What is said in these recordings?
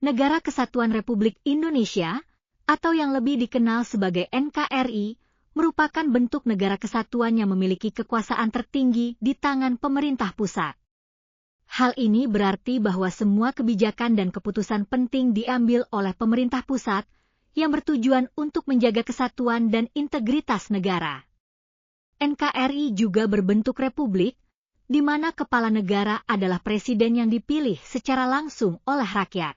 Negara Kesatuan Republik Indonesia, atau yang lebih dikenal sebagai NKRI, merupakan bentuk negara kesatuan yang memiliki kekuasaan tertinggi di tangan pemerintah pusat. Hal ini berarti bahwa semua kebijakan dan keputusan penting diambil oleh pemerintah pusat yang bertujuan untuk menjaga kesatuan dan integritas negara. NKRI juga berbentuk republik, di mana kepala negara adalah presiden yang dipilih secara langsung oleh rakyat.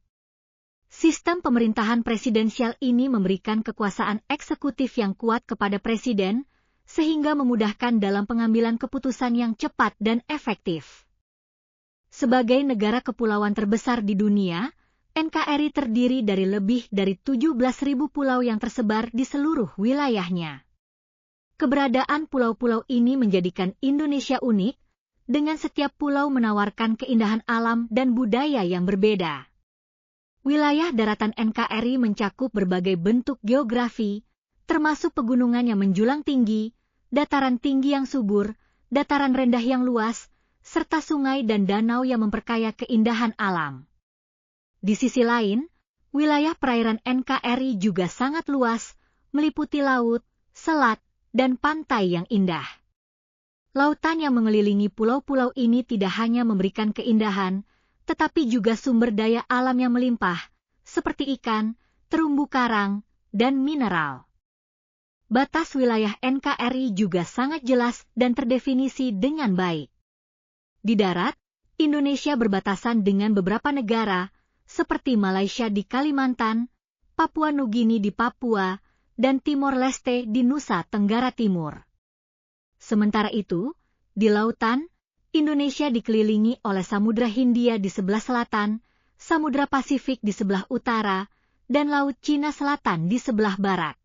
Sistem pemerintahan presidensial ini memberikan kekuasaan eksekutif yang kuat kepada presiden, sehingga memudahkan dalam pengambilan keputusan yang cepat dan efektif. Sebagai negara kepulauan terbesar di dunia, NKRI terdiri dari lebih dari 17.000 pulau yang tersebar di seluruh wilayahnya. Keberadaan pulau-pulau ini menjadikan Indonesia unik, dengan setiap pulau menawarkan keindahan alam dan budaya yang berbeda. Wilayah daratan NKRI mencakup berbagai bentuk geografi, termasuk pegunungan yang menjulang tinggi, dataran tinggi yang subur, dataran rendah yang luas, serta sungai dan danau yang memperkaya keindahan alam. Di sisi lain, wilayah perairan NKRI juga sangat luas, meliputi laut, selat, dan pantai yang indah. Lautan yang mengelilingi pulau-pulau ini tidak hanya memberikan keindahan, tetapi juga sumber daya alam yang melimpah, seperti ikan, terumbu karang, dan mineral. Batas wilayah NKRI juga sangat jelas dan terdefinisi dengan baik. Di darat, Indonesia berbatasan dengan beberapa negara, seperti Malaysia di Kalimantan, Papua Nugini di Papua, dan Timor Leste di Nusa Tenggara Timur. Sementara itu, di lautan, Indonesia dikelilingi oleh Samudra Hindia di sebelah selatan, Samudra Pasifik di sebelah utara, dan Laut Cina Selatan di sebelah barat.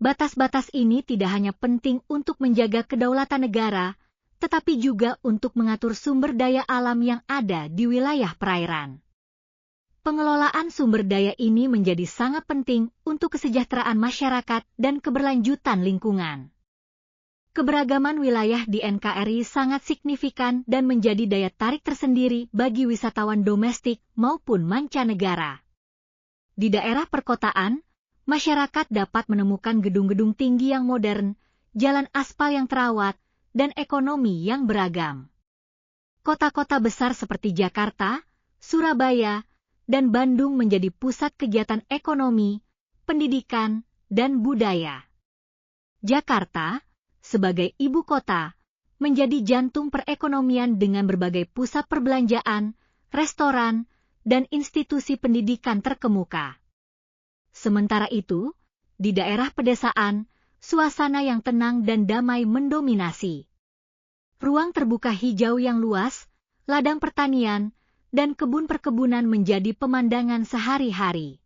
Batas-batas ini tidak hanya penting untuk menjaga kedaulatan negara, tetapi juga untuk mengatur sumber daya alam yang ada di wilayah perairan. Pengelolaan sumber daya ini menjadi sangat penting untuk kesejahteraan masyarakat dan keberlanjutan lingkungan. Keberagaman wilayah di NKRI sangat signifikan dan menjadi daya tarik tersendiri bagi wisatawan domestik maupun mancanegara. Di daerah perkotaan, masyarakat dapat menemukan gedung-gedung tinggi yang modern, jalan aspal yang terawat, dan ekonomi yang beragam. Kota-kota besar seperti Jakarta, Surabaya, dan Bandung menjadi pusat kegiatan ekonomi, pendidikan, dan budaya. Jakarta, sebagai ibu kota, menjadi jantung perekonomian dengan berbagai pusat perbelanjaan, restoran, dan institusi pendidikan terkemuka. Sementara itu, di daerah pedesaan, suasana yang tenang dan damai mendominasi. Ruang terbuka hijau yang luas, ladang pertanian, dan kebun perkebunan menjadi pemandangan sehari-hari.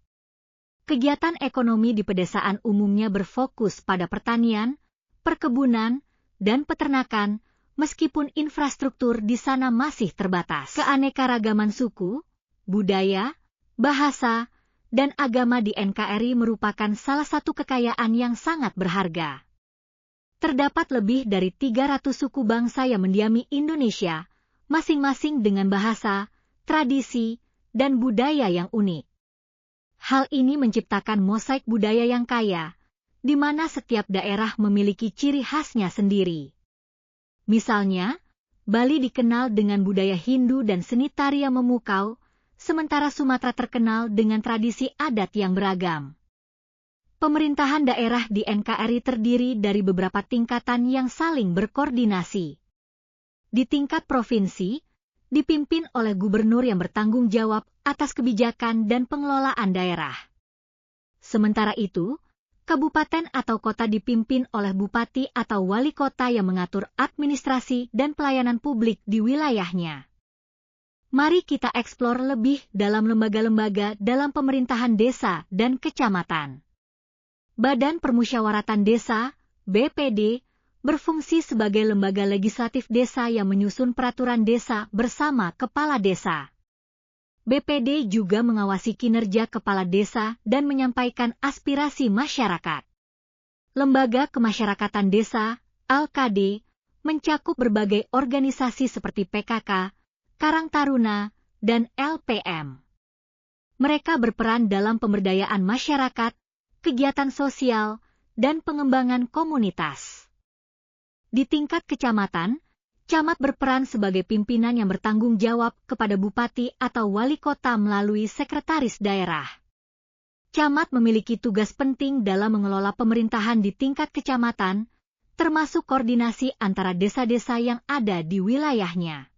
Kegiatan ekonomi di pedesaan umumnya berfokus pada pertanian, perkebunan, dan peternakan, meskipun infrastruktur di sana masih terbatas. Keanekaragaman suku, budaya, bahasa, dan agama di NKRI merupakan salah satu kekayaan yang sangat berharga. Terdapat lebih dari 300 suku bangsa yang mendiami Indonesia, masing-masing dengan bahasa, tradisi, dan budaya yang unik. Hal ini menciptakan mosaik budaya yang kaya, di mana setiap daerah memiliki ciri khasnya sendiri. Misalnya, Bali dikenal dengan budaya Hindu dan seni tari yang memukau, sementara Sumatera terkenal dengan tradisi adat yang beragam. Pemerintahan daerah di NKRI terdiri dari beberapa tingkatan yang saling berkoordinasi. Di tingkat provinsi, dipimpin oleh gubernur yang bertanggung jawab atas kebijakan dan pengelolaan daerah. Sementara itu, kabupaten atau kota dipimpin oleh bupati atau wali kota yang mengatur administrasi dan pelayanan publik di wilayahnya. Mari kita eksplor lebih dalam lembaga-lembaga dalam pemerintahan desa dan kecamatan. Badan Permusyawaratan Desa, BPD, berfungsi sebagai lembaga legislatif desa yang menyusun peraturan desa bersama kepala desa. BPD juga mengawasi kinerja kepala desa dan menyampaikan aspirasi masyarakat. Lembaga Kemasyarakatan Desa, LKD, mencakup berbagai organisasi seperti PKK, Karang Taruna, dan LPM. Mereka berperan dalam pemberdayaan masyarakat, kegiatan sosial, dan pengembangan komunitas. Di tingkat kecamatan, camat berperan sebagai pimpinan yang bertanggung jawab kepada bupati atau wali kota melalui sekretaris daerah. Camat memiliki tugas penting dalam mengelola pemerintahan di tingkat kecamatan, termasuk koordinasi antara desa-desa yang ada di wilayahnya.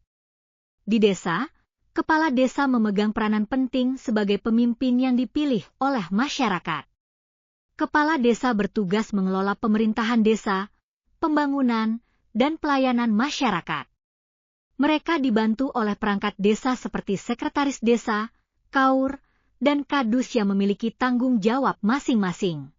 Di desa, kepala desa memegang peranan penting sebagai pemimpin yang dipilih oleh masyarakat. Kepala desa bertugas mengelola pemerintahan desa, pembangunan, dan pelayanan masyarakat. Mereka dibantu oleh perangkat desa seperti sekretaris desa, kaur, dan kadus yang memiliki tanggung jawab masing-masing.